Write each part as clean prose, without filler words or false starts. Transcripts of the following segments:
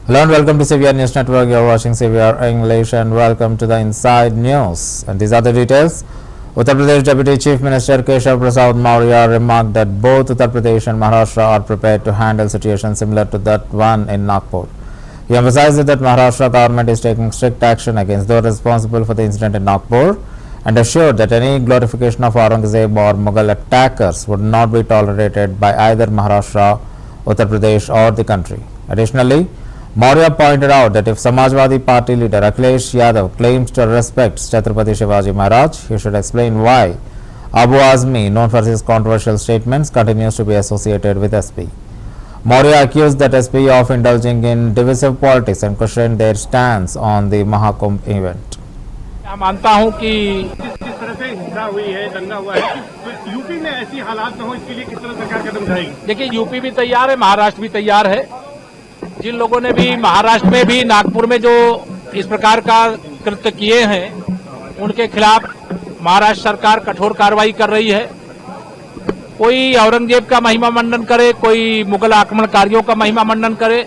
Hello and welcome to CVR News Network. You are watching CVR English and welcome to the Inside News. And these are the details. Uttar Pradesh Deputy Chief Minister Keshav Prasad Maurya remarked that both Uttar Pradesh and Maharashtra are prepared to handle situations similar to that one in Nagpur. He emphasized that Maharashtra government is taking strict action against those responsible for the incident in Nagpur and assured that any glorification of Aurangzeb or Mughal attackers would not be tolerated by either Maharashtra, Uttar Pradesh or the country. Additionally, Maurya pointed out that if Samajwadi Party leader Akhilesh Yadav claims to respect Chhatrapati Shivaji Maharaj, he should explain why Abu Azmi, known for his controversial statements, continues to be associated with SP. Maurya accused that SP of indulging in divisive politics and questioned their stance on the Mahakumbh event. मैं मानता हूं कि जिस तरह से हिंसा हुई है, दंगा हुआ है, तो यूपी में ऐसी हालात न हो, इसके लिए किस तरह सरकार कदम उठाएगी? देखिए, यूपी भी तैयार है, महाराष्ट्र भी तैयार है। जिन लोगों ने भी महाराष्ट्र में भी नागपुर में जो इस प्रकार का कृत्य किए हैं, उनके खिलाफ महाराष्ट्र सरकार कठोर कार्रवाई कर रही है। कोई औरंगजेब का महिमा मंडन करे, कोई मुगल आक्रमणकारियों का महिमा मंडन करे,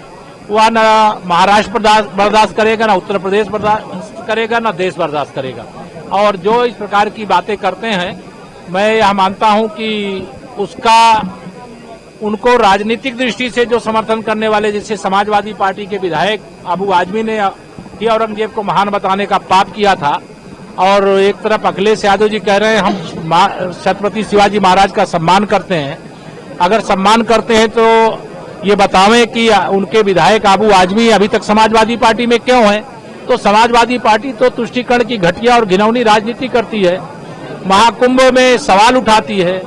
वह न महाराष्ट्र बर्दाश्त करेगा, न उत्तर प्रदेश बर्दाश्त करेगा, न देश बर्दाश्त करेगा। और जो इस प्रकार की बातें करते हैं, मैं यह मानता हूं कि उसका उनको राजनीतिक दृष्टि से जो समर्थन करने वाले, जैसे समाजवादी पार्टी के विधायक अबू आजमी ने ही औरंगजेब को महान बताने का पाप किया था, और एक तरफ अखिलेश यादव जी कह रहे हैं हम छत्रपति शिवाजी महाराज का सम्मान करते हैं। अगर सम्मान करते हैं तो ये बतावें कि उनके विधायक अबू आजमी अभी तक समाजवादी पार्टी में क्यों हैं? तो समाजवादी पार्टी तो तुष्टीकरण की घटिया और घिनौनी राजनीति करती है, महाकुंभ में सवाल उठाती है।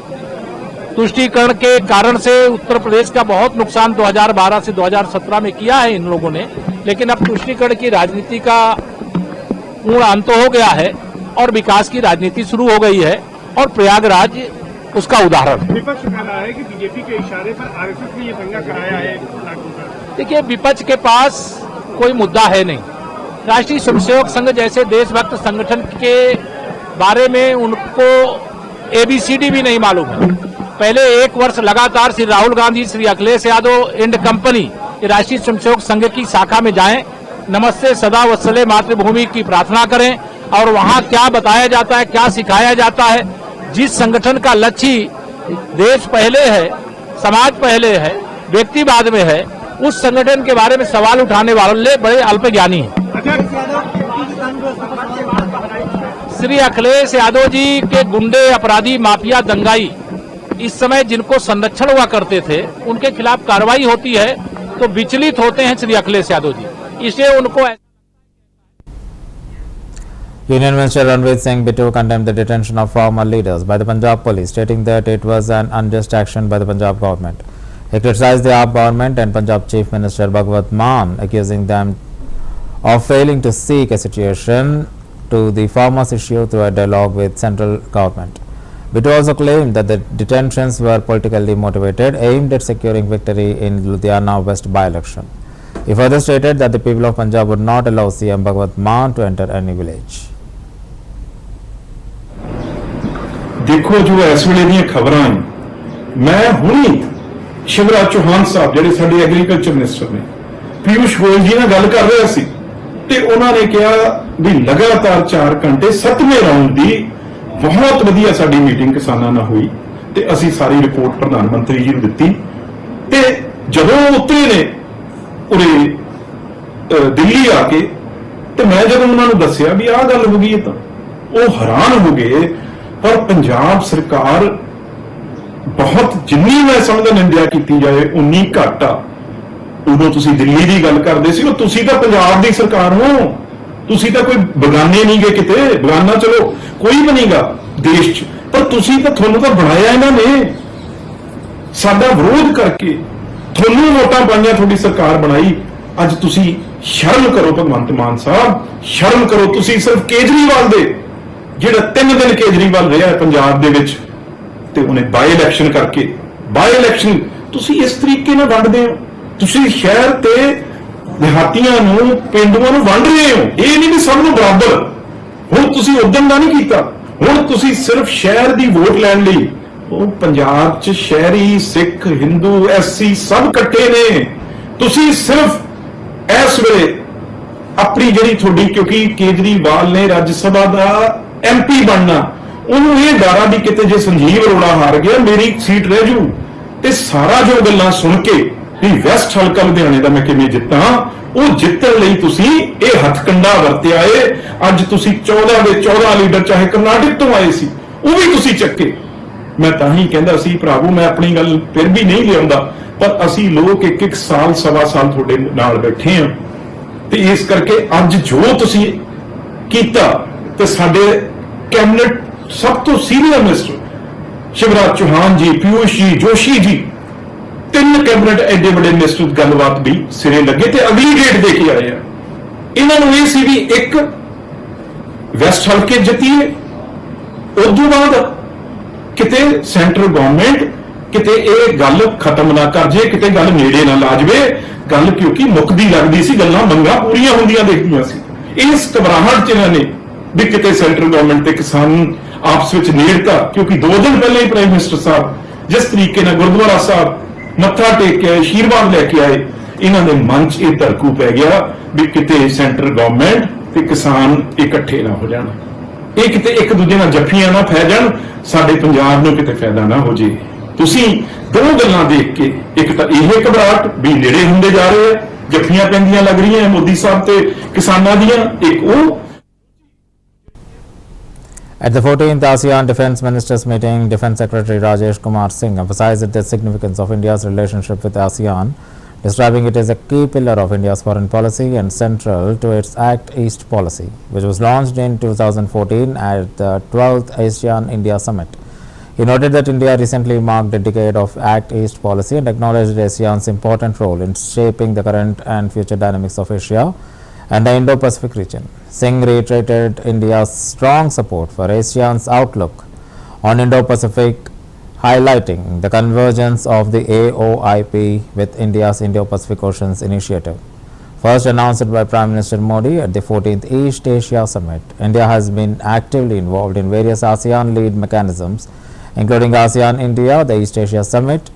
तुष्टीकरण के कारण से उत्तर प्रदेश का बहुत नुकसान 2012 से 2017 में किया है इन लोगों ने, लेकिन अब तुष्टीकरण की राजनीति का पूर्ण अंत हो गया है और विकास की राजनीति शुरू हो गई है, और प्रयागराज उसका उदाहरण। विपक्ष कह रहा है कि बीजेपी के इशारे पर आरएसएस ने ये दंगा कराया है। देखिए, विपक्ष के पास कोई मुद्दा है नहीं। राष्ट्रीय स्वयंसेवक संघ जैसे देशभक्त संगठन के बारे में उनको एबीसीडी भी नहीं मालूम है। पहले एक वर्ष लगातार श्री राहुल गांधी, श्री अखिलेश यादव एंड कंपनी राष्ट्रीय स्वयंसेवक संघ की शाखा में जाएं, नमस्ते सदा वत्सले मातृभूमि की प्रार्थना करें, और वहां क्या बताया जाता है, क्या सिखाया जाता है। जिस संगठन का लक्ष्य देश पहले है, समाज पहले है, व्यक्ति बाद में है, उस संगठन के बारे में सवाल उठाने वाले बड़े अल्पज्ञानी हैं। श्री अखिलेश यादव जी के गुंडे, अपराधी, माफिया, दंगाई इस समय जिनको संरक्षण हुआ करते थे, उनके खिलाफ कार्रवाई होती है तो विचलित होते हैं श्री अखिलेश यादव जी, इसलिए उनको। Union Minister Andrii Sybiha condemned the detention of former leaders by the Punjab police, stating that it was an unjust action by the Punjab government. He criticized the AAP government and Punjab Chief Minister Bhagwant Mann, accusing them of failing to seek a solution to the farmers' issue through a dialogue with central government. Bittu also claimed that the detentions were politically motivated, aimed at securing victory in Ludhiana West by-election. He further stated that the people of Punjab would not allow CM Bhagwant Mann to enter any village. देखो जो इस वेले दी खबरां हैं, मैं हुणी शिवराज चौहान साहब जिहड़े साडे एग्रीकल्चर मिनिस्टर ने पीयूष गोयल जी नाल गल कर रहे सी ते उन्हां ने कहा भी लगातार 4 घंटे 7वें राउंड दी बहुत वधिया साडी मीटिंग किसानां नाल हुई ते असीं सारी रिपोर्ट प्रधानमंत्री जी नूं दित्ती ते जदों उतरे ने उरे दिल्ली आके ते मैं जदों उन्हां नूं दस्सिया भी आह गल हो गई है तां ओह हैरान हो गए। पर पंजाब सरकार बहुत जिन्नी मैं समझदा निंदा की जाए उन्नी घट आ। उदों तुसीं दिल्ली की गल करदे सी, तुसीं तां पंजाब दी सरकार हो, तुसीं तां कोई बगाने नहीं गए, किते बगाना चलो कोई भी नहींगा देश च, पर तुसीं तां तुहानूं तां बनाया इन्हां ने साडा विरोध करके, तुहानूं वोटां पाईयां, तुहाडी सरकार बनाई। अज तुसीं शर्म करो भगवंत मान साहब, शर्म करो। तुसीं सिर्फ केजरीवाल दे ਜਿਹੜਾ 3 दिन केजरीवाल रहा है पंजाब दे विच ते उन्हें बाई इलैक्शन करके बाई इलैक्शन तुसीं इस तरीके नाल वंडदे हो। तुसीं शहर ते देहातियां नूं पिंडूआं नूं वंड रहे हो। ये नहीं भी सब नूं बराबर। हुण तुसीं उद्यम दा नहीं कीता, हुण तुसीं सिर्फ शहर दी वोट लैण लई। वो पंजाब च शहरी, सिख, हिंदू, एससी सब इकट्ठे ने। तुसीं सिर्फ ਇਸ ਵੇਲੇ ਆਪਣੀ ਜਿਹੜੀ ਤੁਹਾਡੀ, ਕਿਉਂਕਿ ਕੇਜਰੀਵਾਲ ਨੇ ਰਾਜ ਸਭਾ ਦਾ MP ਬਣਨਾ, ਉਹਨੂੰ ਇਹ ਡਰ ਆ ਵੀ ਕਿਤੇ ਜੇ ਸੰਜੀਵ ਅਰੋੜਾ ਹਾਰ ਗਿਆ ਮੇਰੀ ਸੀਟ ਰਹਿ ਜੂ। ਤੇ ਸਾਰਾ ਜੋ ਗੱਲਾਂ ਸੁਣ ਕੇ ਵੀ ਵੈਸਟ ਹਲਕਾ ਲੁਧਿਆਣੇ ਦਾ ਮੈਂ ਕਿਵੇਂ ਜਿੱਤਾਂ, ਉਹ ਜਿੱਤਣ ਲਈ ਤੁਸੀਂ ਇਹ ਹੱਥਕੰਡਾ ਵਰਤਿਆ ਏ। ਅੱਜ ਤੁਸੀਂ 14 ਦੇ 14 ਲੀਡਰ ਚਾਹੇ ਕਰਨਾਟਕ ਤੋਂ ਆਏ ਸੀ, ਉਹ ਵੀ ਤੁਸੀਂ ਚੱਕੇ। ਮੈਂ ਤਾਂ ਹੀ ਕਹਿੰਦਾ ਸੀ ਭਰਾਵੋ, ਮੈਂ ਆਪਣੀ ਗੱਲ ਫਿਰ ਵੀ ਨਹੀਂ ਲਿਆਉਂਦਾ, ਪਰ ਅਸੀਂ ਲੋਕ ਇੱਕ ਸਾਲ ਸਵਾ ਸਾਲ ਤੁਹਾਡੇ ਨਾਲ ਬੈਠੇ ਹਾਂ, ਤੇ ਇਸ ਕਰਕੇ ਅੱਜ ਜੋ ਤੁਸੀਂ ਕੀਤਾ, ਤੇ ਸਾਡੇ ਕੈਬਨਿਟ ਸਭ ਤੋਂ ਸੀਨੀਅਰ ਮਿਨਿਸਟਰ शिवराज चौहान जी, पीयूष जी, जोशी जी, 3 कैबिनेट एडे बड़े मिनिस्टर गलबात भी सिरे लगे ते अगली डेट दे के आए हैं। इन्होंने ये सी भी एक वैस्ट हल्के जितीए, उदों बाद किते सेंट्रल गवर्नमेंट किते ये गल खत्म ना कर जे, किते गल नेड़े ना ला जाए गल, क्योंकि मुकदी लगती सी, गल्लां मंगां पूरीआं हुंदियां देखदियां सी। इस घबराहट च इन्होंने भी किते सेंट्रल गवर्नमेंट ते किसान आपस में नेड़ता, क्योंकि 2 दिन पहले ही प्राइम मिनिस्टर साहब जिस तरीके ने गुरुद्वारा साहब मत्था टेक के आशीर्वाद लैके आए, इन्होंने मन च यह धड़कू पै गया भी किते सेंट्रल गवर्नमेंट ते किसान इकट्ठे ना हो जाण, ये किते एक दूजे नाल जफ्फियां ना फै जाण, साडे पंजाब नूं किते फायदा ना हो जे। तुसीं 2 गल्लां देख के, एक तां इह घबराहट भी नेड़े हुंदे जा रहे हैं, जफ्फियां पैंदियां लग रही हैं मोदी साहब ते किसानां दियां, एक वो। At the 14th ASEAN Defence Ministers meeting, Defence Secretary Rajesh Kumar Singh emphasized the significance of India's relationship with ASEAN, describing it as a key pillar of India's foreign policy and central to its Act East policy, which was launched in 2014 at the 12th ASEAN-India Summit. He noted that India recently marked a decade of Act East policy and acknowledged ASEAN's important role in shaping the current and future dynamics of Asia and the Indo-Pacific region. Singh reiterated India's strong support for ASEAN's outlook on Indo-Pacific, highlighting the convergence of the AOIP with India's Indo-Pacific Oceans Initiative. First announced by Prime Minister Modi at the 14th East Asia Summit, India has been actively involved in various ASEAN-led mechanisms, including ASEAN-India, the East Asia Summit,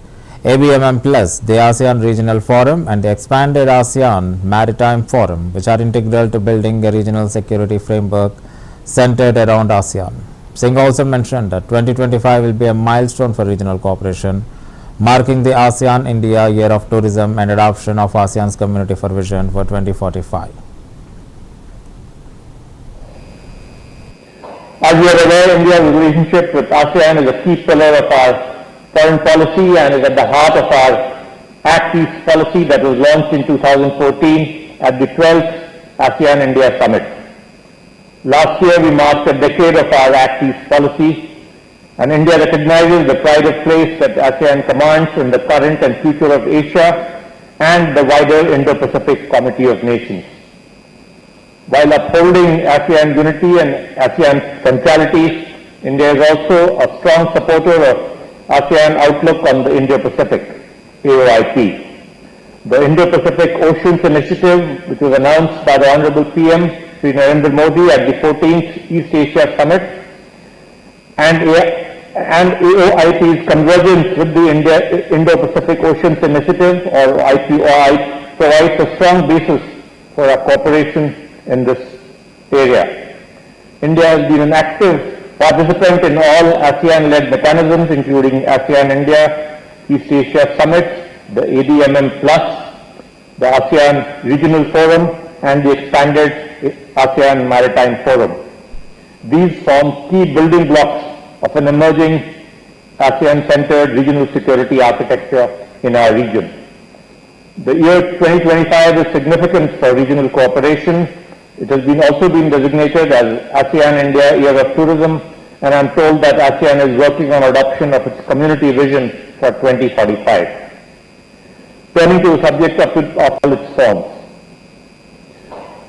ABMM Plus, the ASEAN Regional Forum and the expanded ASEAN Maritime Forum, which are integral to building a regional security framework centered around ASEAN. Singh also mentioned that 2025 will be a milestone for regional cooperation, marking the ASEAN-India Year of Tourism and adoption of ASEAN's Community for Vision for 2045. As you are aware, India's relationship with ASEAN is a key pillar of our foreign policy and is at the heart of our Act East policy that was launched in 2014 at the 12th ASEAN-India Summit. Last year we marked a decade of our Act East policy, and India recognizes the pride of place that ASEAN commands in the current and future of Asia and the wider Indo-Pacific Community of Nations. While upholding ASEAN unity and ASEAN centrality, India is also a strong supporter of ASEAN outlook on the Indo-Pacific, AOIP. The Indo-Pacific Oceans Initiative, which was announced by the Honorable PM, Sri Narendra Modi at the 14th East Asia Summit, and AOIP's convergence with the Indo-Pacific Oceans Initiative, or IPOI, provides a strong basis for our cooperation in this area. India has been an active participant in all ASEAN-led mechanisms, including ASEAN-India, East Asia Summit, the ADMM Plus, the ASEAN Regional Forum, and the expanded ASEAN Maritime Forum. These form key building blocks of an emerging ASEAN-centered regional security architecture in our region. The year 2025 is significant for regional cooperation. It has also been designated as ASEAN-India Year of Tourism, and I'm told that ASEAN is working on adoption of its community vision for 2045. Turning to the subject of all its forms.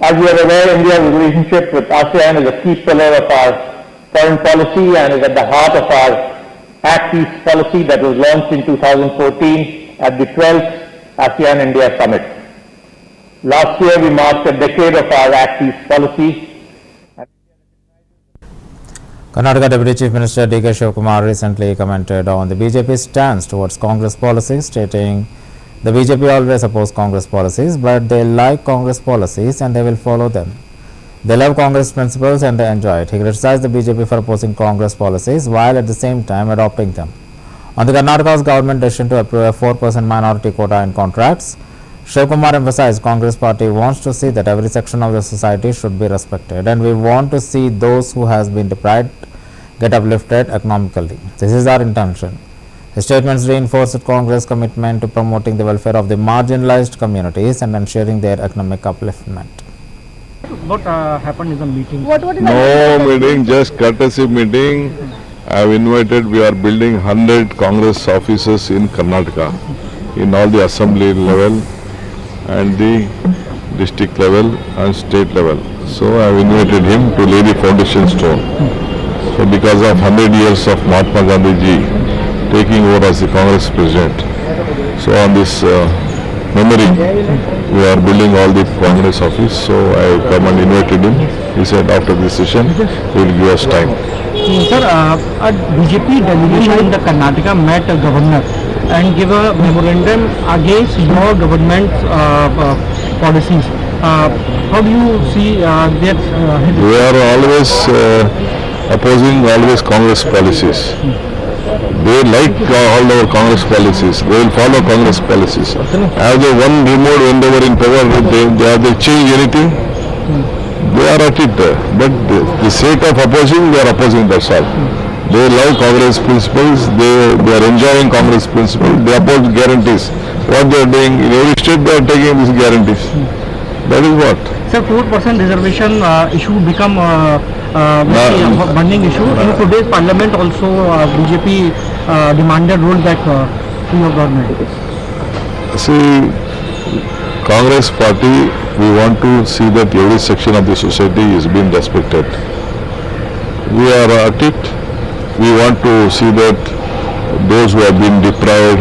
As you are aware, India's relationship with ASEAN is a key pillar of our foreign policy and is at the heart of our Act East policy that was launched in 2014 at the 12th ASEAN-India Summit. Last year we marked a decade of our Act East policy. Karnataka Deputy Chief Minister D.K. Shivakumar recently commented on the BJP's stance towards Congress policies, stating The BJP always oppose Congress policies, but they like Congress policies and they will follow them. They love Congress principles and they enjoy it. He criticized the BJP for opposing Congress policies while at the same time adopting them. On the Karnataka's government decision to approve a 4% minority quota in contracts, Shivakumar emphasized Congress party wants to see that every section of the society should be respected and we want to see those who has been deprived get uplifted economically. This is our intention. His statements reinforced Congress' commitment to promoting the welfare of the marginalized communities and ensuring their economic upliftment. What happened in the meeting? What is No meeting, just courtesy meeting. I have invited, we are building 100 Congress offices in Karnataka, in all the assembly level and the district level and state level. So I have invited him to lay the foundation stone. So because of 100 years of Mahatma Gandhi ji taking over as the Congress president, so on this memory, we are building all the Congress office. So I come and invited him. He said after this session, he will give us time. Sir, a BJP delegation in the Karnataka met a governor and give a memorandum against your government's policies. How do you see that? We are always opposing Congress policies. They like all our Congress policies. They will follow Congress policies. Have they one remote when they were in power, have they changed anything? They are at it. But the sake of opposing, they are opposing, that's all. They love Congress principles. They are enjoying Congress principles. They oppose guarantees. What they are doing, in every state they are taking these guarantees. That is what. Sir, 4% reservation issue become a burning issue. In today's parliament also BJP demanded rollback to your government. See, Congress party, we want to see that every section of the society is being respected. We are at it. We want to see that those who have been deprived,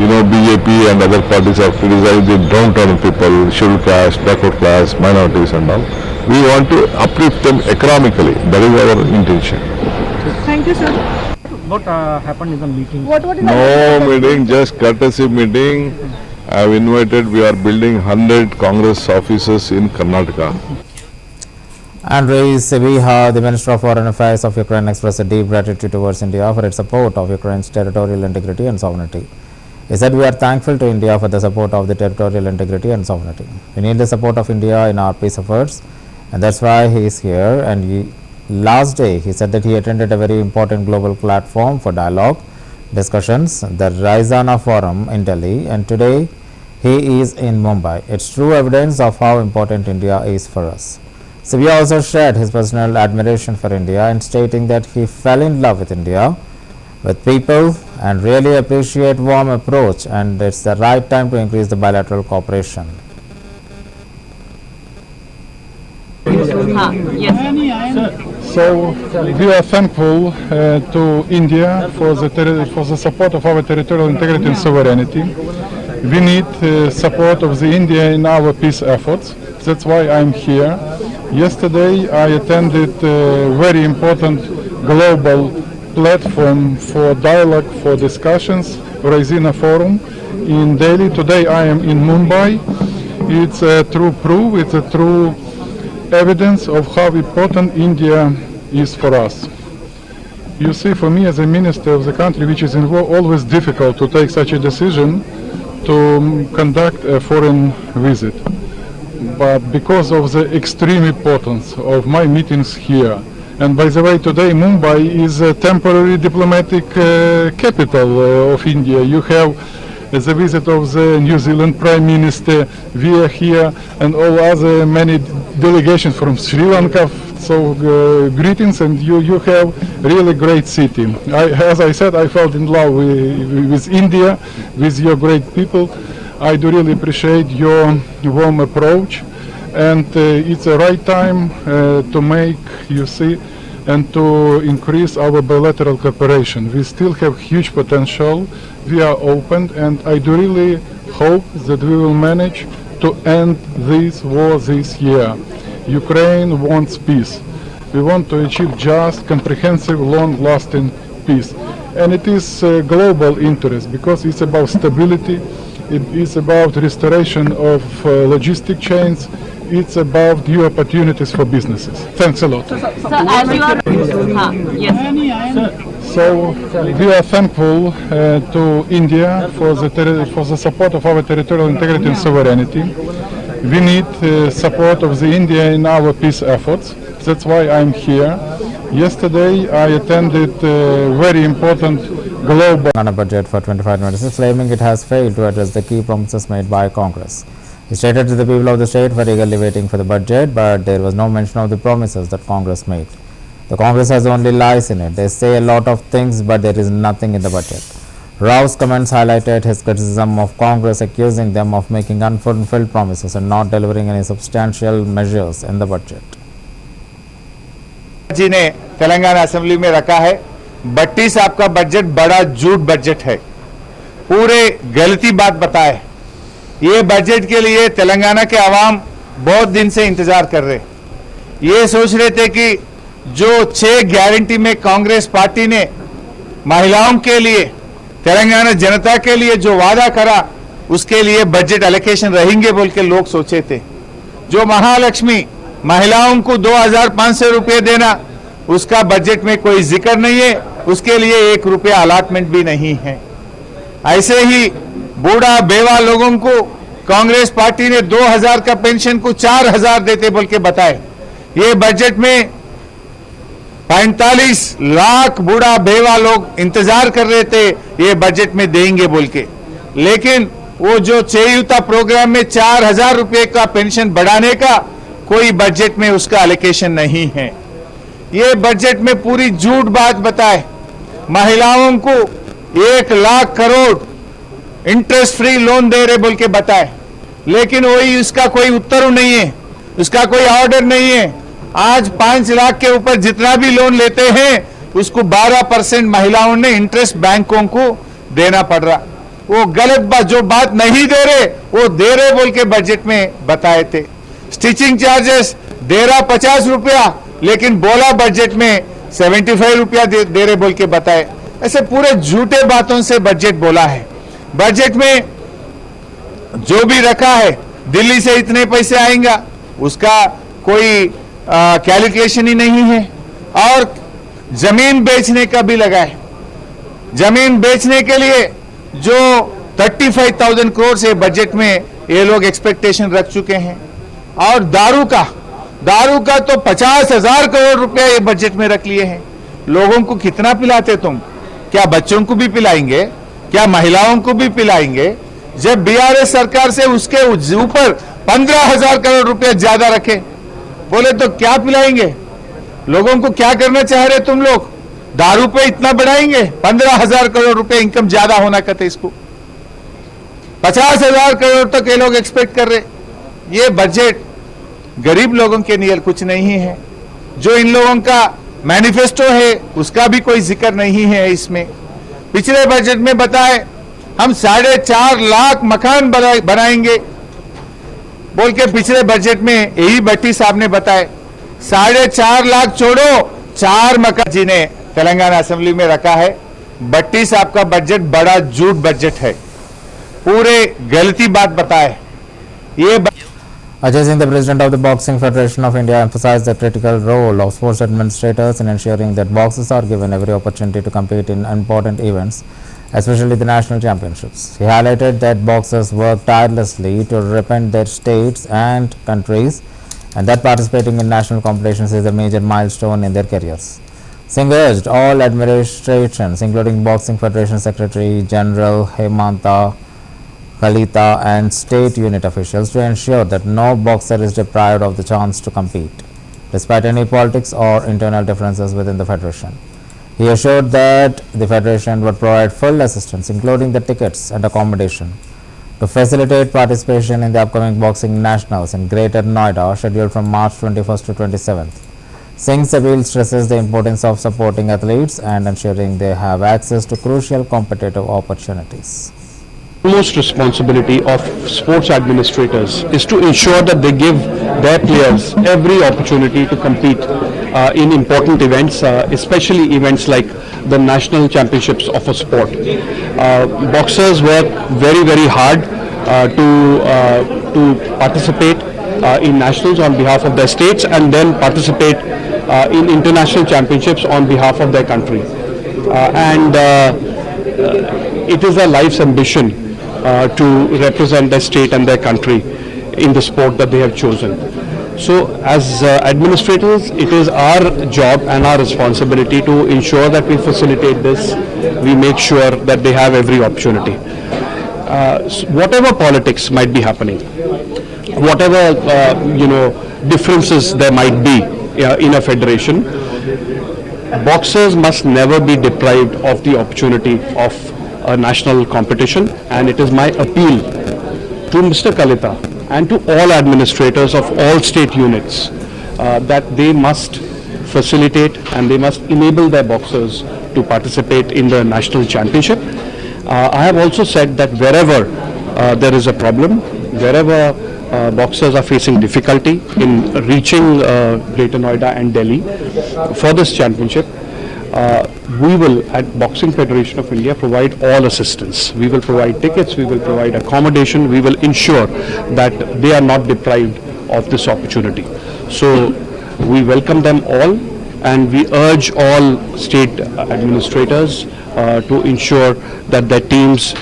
BJP and other parties have criticized the downtrodden people, scheduled caste, backward class, minorities and all. We want to uplift them economically. That is our intention. Thank you, sir. What happened in the meeting? What is No meeting, just courtesy meeting. I have invited, we are building 100 Congress offices in Karnataka. Andrii Sybiha, the Minister of Foreign Affairs of Ukraine, expressed a deep gratitude towards India for its support of Ukraine's territorial integrity and sovereignty. He said, we are thankful to India for the support of the territorial integrity and sovereignty. We need the support of India in our peace efforts, and that's why he is here. And last day, he said that he attended a very important global platform for dialogue, discussions, the Raisana Forum in Delhi, and today he is in Mumbai. It's true evidence of how important India is for us. Sybiha also shared his personal admiration for India and stating that he fell in love with India, with people, and really appreciate warm approach, and it's the right time to increase the bilateral cooperation. So we are thankful to India for the support of our territorial integrity and sovereignty. We need support of the India in our peace efforts. That's why I'm here. Yesterday I attended a very important global platform for dialogue, for discussions, Raisina Forum in Delhi. Today I am in Mumbai. It's a true proof, it's a true evidence of how important India is for us. You see, for me as a minister of the country, which is always difficult to take such a decision to conduct a foreign visit. But because of the extreme importance of my meetings here, and by the way, today Mumbai is a temporary diplomatic capital of India. You have the visit of the New Zealand Prime Minister, we are here, and all other many delegations from Sri Lanka. So greetings, and you have really great city. As I said, I fell in love with India, with your great people. I do really appreciate your warm approach, and it's the right time to make, you see, and to increase our bilateral cooperation. We still have huge potential. We are open, and I do really hope that we will manage to end this war this year. Ukraine wants peace. We want to achieve just, comprehensive, long-lasting peace. and it is global interest because it's about stability, it is about restoration of logistic chains, it's about new opportunities for businesses. Thanks a lot. So as you are, yes. So we are thankful to India for the support of our territorial integrity and sovereignty. We need support of the India in our peace efforts. That's why I'm here. Yesterday I attended a very important global On a budget for 25-26, claiming it has failed to address the key promises made by Congress. He stated to the people of the state were eagerly waiting for the budget, but there was no mention of the promises that Congress made. The Congress has only lies in it. They say a lot of things, but there is nothing in the budget. Rao's comments highlighted his criticism of Congress, accusing them of making unfulfilled promises and not delivering any substantial measures in the budget. जी ने Telangana assembly में रखा है 32 आपका budget बड़ा झूठ budget है, पूरे गलती बात बताए। ये बजट के लिए तेलंगाना के आवाम बहुत दिन से इंतजार कर रहे, ये सोच रहे थे कि जो 6 गारंटी में कांग्रेस पार्टी ने महिलाओं के लिए, तेलंगाना जनता के लिए जो वादा करा, उसके लिए बजट एलोकेशन रहेंगे बोल के लोग सोचे थे। जो महालक्ष्मी महिलाओं को 2500 रुपये देना, उसका बजट में कोई जिक्र नहीं है, उसके लिए 1 रुपया अलॉटमेंट भी नहीं है। ऐसे ही बूढ़ा बेवा लोगों को कांग्रेस पार्टी ने 2000 का पेंशन को 4000 देते बोल के बताए। ये बजट में 45 लाख बूढ़ा बेवा लोग इंतजार कर रहे थे ये बजट में देंगे बोल के, लेकिन वो जो चेयुता प्रोग्राम में 4000 रुपये का पेंशन बढ़ाने का कोई बजट में उसका एलोकेशन नहीं है। ये बजट में पूरी झूठ बात बताए। महिलाओं को 1 lakh crore interest free loan दे रहे बोल के बताए, लेकिन वही उसका कोई उत्तर नहीं है, उसका कोई ऑर्डर नहीं है। आज 5 लाख के ऊपर जितना भी लोन लेते हैं उसको 12% महिलाओं ने इंटरेस्ट बैंकों को देना पड़ रहा। वो गलत बात, जो बात नहीं दे रहे वो दे रहे बोल के बजट में बताए थे। स्टिचिंग चार्जेस दे रहा 50 रुपया, लेकिन बोला बजट में 75 रुपया दे रहे बोल के बताए। ऐसे पूरे झूठे बातों से बजट बोला है। बजट में जो भी रखा है, दिल्ली से इतने पैसे आएंगे उसका कोई कैलकुलेशन ही नहीं है। और जमीन बेचने का भी लगा है। जमीन बेचने के लिए जो 35,000 करोड़ से बजट में ये लोग एक्सपेक्टेशन रख चुके हैं। और दारू का तो 50,000 करोड़ रुपया ये बजट में रख लिए हैं। लोगों को कितना पिलाते तुम? क्या बच्चों को भी पिलाएंगे? क्या महिलाओं को भी पिलाएंगे? जब बीआरएस सरकार से उसके ऊपर 15,000 करोड़ रुपया ज्यादा रखे, बोले तो क्या पिलाएंगे? लोगों को क्या करना चाह रहे तुम लोग? दारू पे इतना बढ़ाएंगे? 15,000 करोड़ रुपए इनकम ज्यादा होना कहते, इसको 50,000 करोड़ तक ये लोग एक्सपेक्ट कर रहे। ये बजट गरीब लोगों के लिए कुछ नहीं है। जो इन लोगों का मैनिफेस्टो है उसका भी कोई जिक्र नहीं है इसमें। पिछले बजट में बताए हम 4.5 लाख मकान बनाएंगे बोल के पिछले बजट में यही भट्टी साहब ने बताए। 4.5 लाख छोड़ो, 4 मकान जी ने तेलंगाना असेंबली में रखा है। भट्टी साहब का बजट बड़ा झूठ बजट है, पूरे गलती बात बताए। ये Ajay Singh, the president of the Boxing Federation of India, emphasized the critical role of sports administrators in ensuring that boxers are given every opportunity to compete in important events, especially the national championships. He highlighted that boxers work tirelessly to represent their states and countries, and that participating in national competitions is a major milestone in their careers. Singh urged all administrations, including Boxing Federation Secretary General Hemanta Kalita and state unit officials, to ensure that no boxer is deprived of the chance to compete, despite any politics or internal differences within the federation. He assured that the federation would provide full assistance, including the tickets and accommodation, to facilitate participation in the upcoming boxing nationals in Greater Noida, scheduled from March 21st to 27th. Singh's appeal stresses the importance of supporting athletes and ensuring they have access to crucial competitive opportunities. Most responsibility of sports administrators is to ensure that they give their players every opportunity to compete in important events, especially events like the national championships of a sport. Boxers work very, very hard to participate in nationals on behalf of their states and then participate in international championships on behalf of their country. It is their life's ambition to represent their state and their country in the sport that they have chosen. So as administrators, it is our job and our responsibility to ensure that we facilitate this, we make sure that they have every opportunity. Whatever politics might be happening, whatever differences there might be in a federation, boxers must never be deprived of the opportunity of a national competition, and it is my appeal to Mr. Kalita and to all administrators of all state units that they must facilitate and they must enable their boxers to participate in the national championship. I have also said that wherever there is a problem, wherever boxers are facing difficulty in reaching Greater Noida and Delhi for this championship, we will at Boxing Federation of India provide all assistance. We will provide tickets, we will provide accommodation, we will ensure that they are not deprived of this opportunity. So we welcome them all and we urge all state administrators to ensure that their teams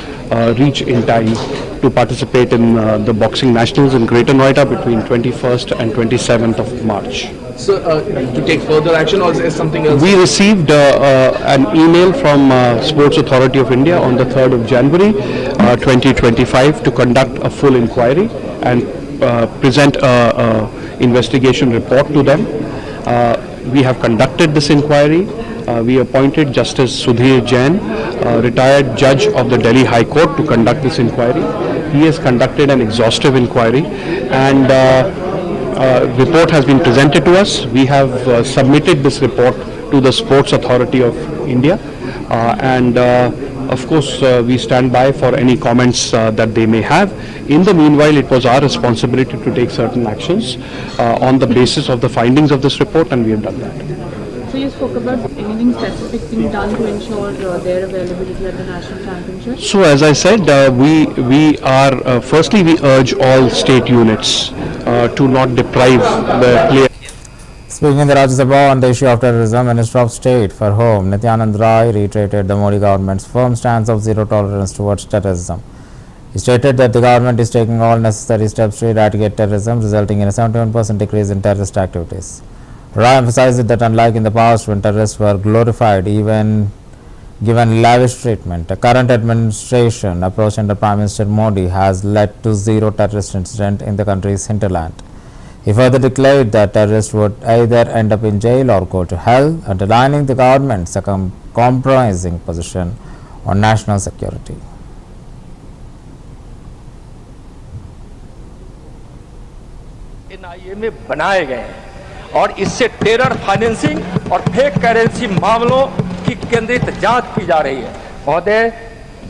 reach in time to participate in the boxing nationals in Greater Noida between 21st and 27th of March. So to take further action, or is something else? We received an email from Sports Authority of India on the 3rd of January 2025 to conduct a full inquiry and present an investigation report to them. We have conducted this inquiry. We appointed Justice Sudhir Jain, retired judge of the Delhi High Court, to conduct this inquiry. He has conducted an exhaustive inquiry and report has been presented to us. We have submitted this report to the Sports Authority of India and of course we stand by for any comments that they may have. In the meanwhile, it was our responsibility to take certain actions on the basis of the findings of this report, and we have done that. So you spoke about anything specific being done to ensure their availability at the national championship? So as I said, we are, firstly we urge all state units to not deprive the players. Speaking in the Rajya Sabha on the issue of terrorism, Minister of State for Home Nityanand Rai reiterated the Modi government's firm stance of zero tolerance towards terrorism. He stated that the government is taking all necessary steps to eradicate terrorism, resulting in a 71% decrease in terrorist activities. Rai emphasized that unlike in the past when terrorists were glorified, even given lavish treatment, the current administration approach under Prime Minister Modi has led to zero terrorist incident in the country's hinterland. He further declared that terrorists would either end up in jail or go to hell, underlining the government's compromising position on national security. NIA में बनाए गए हैं और इससे terror financing और fake currency मामलों की केंद्रित जांच की जा रही है। महोदय,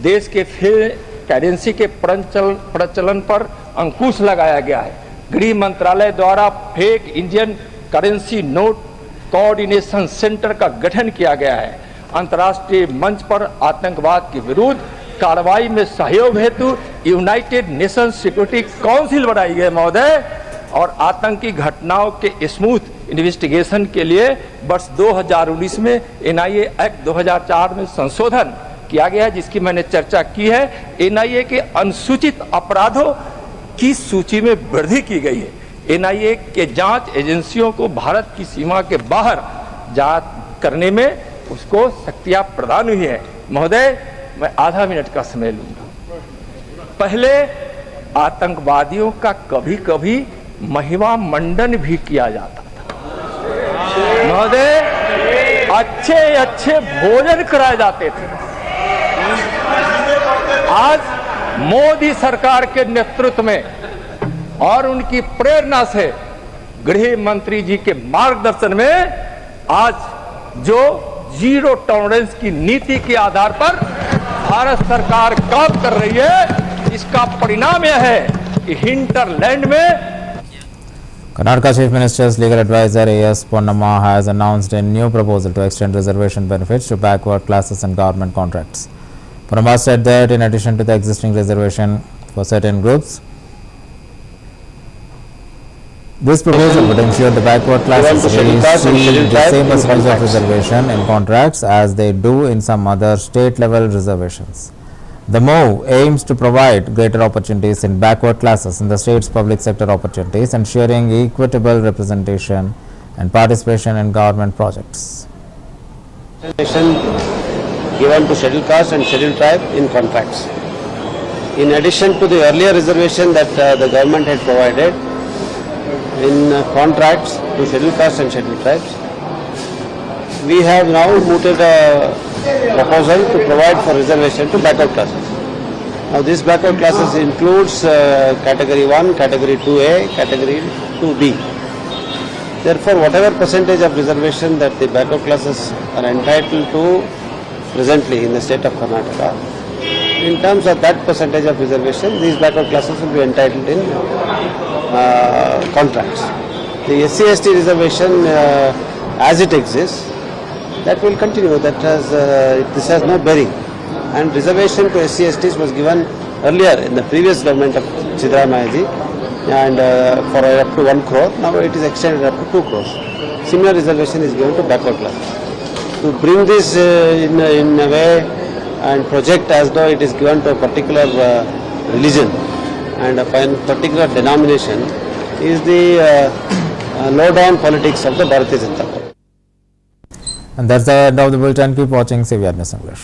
देश के फेक करेंसी के प्रचलन पर अंकुश लगाया गया है। गृह मंत्रालय द्वारा fake Indian currency note coordination centre का गठन किया गया है। अंतर्राष्ट्रीय मंच पर आतंकवाद के विरुद्ध कार्रवाई में सहयोग हेतु यूनाइटेड नेशंस सिक्योरिटी काउंसिल बनाई गई महोदय, और आतंकी घटनाओं के स्मूथ इन्वेस्टिगेशन के लिए वर्ष 2019 में NIA एक्ट 2004 में संशोधन किया गया है, जिसकी मैंने चर्चा की है। NIA के अनुसूचित अपराधों की सूची में वृद्धि की गई है। NIA के जांच एजेंसियों को भारत की सीमा के बाहर जांच करने में उसको शक्तियां प्रदान हुई है। महोदय, मैं आधा मिनट का समय लूंगा। पहले आतंकवादियों का कभी कभी महिमा मंडन भी किया जाता था महोदय, अच्छे अच्छे भोजन कराए जाते थे। आज मोदी सरकार के नेतृत्व में और उनकी प्रेरणा से गृह मंत्री जी के मार्गदर्शन में आज जो जीरो टॉलरेंस की नीति के आधार पर भारत सरकार काम कर रही है, इसका परिणाम यह है कि हिंटरलैंड में Karnataka Chief Minister's legal advisor A.S. Ponnamma has announced a new proposal to extend reservation benefits to backward classes and government contracts. Ponnamma said that in addition to the existing reservation for certain groups, this proposal would ensure the backward classes receive the same percentage of reservation in contracts as they do in some other state-level reservations. The move aims to provide greater opportunities in backward classes in the state's public sector opportunities, ensuring equitable representation and participation in government projects. Given to scheduled caste and scheduled tribe in contracts. In addition to the earlier reservation that the government had provided in contracts to scheduled caste and scheduled tribes, we have now mooted a proposal to provide for reservation to backward classes. Now this backward classes includes category 1, category 2A, category 2B. Therefore, whatever percentage of reservation that the backward classes are entitled to presently in the state of Karnataka, in terms of that percentage of reservation, these backward classes will be entitled in contracts. The SC/ST reservation as it exists, that will continue. This has no bearing. And reservation to SC/STs was given earlier in the previous government of Siddaramaiah and for up to 1 crore. Now it is extended up to 2 crores. Similar reservation is given to backward classes. To bring this in a way and project as though it is given to a particular religion and a particular denomination is the low-down politics of the Bharatiya Janata Party. And that's the end of the bulletin. Keep watching CVR News English.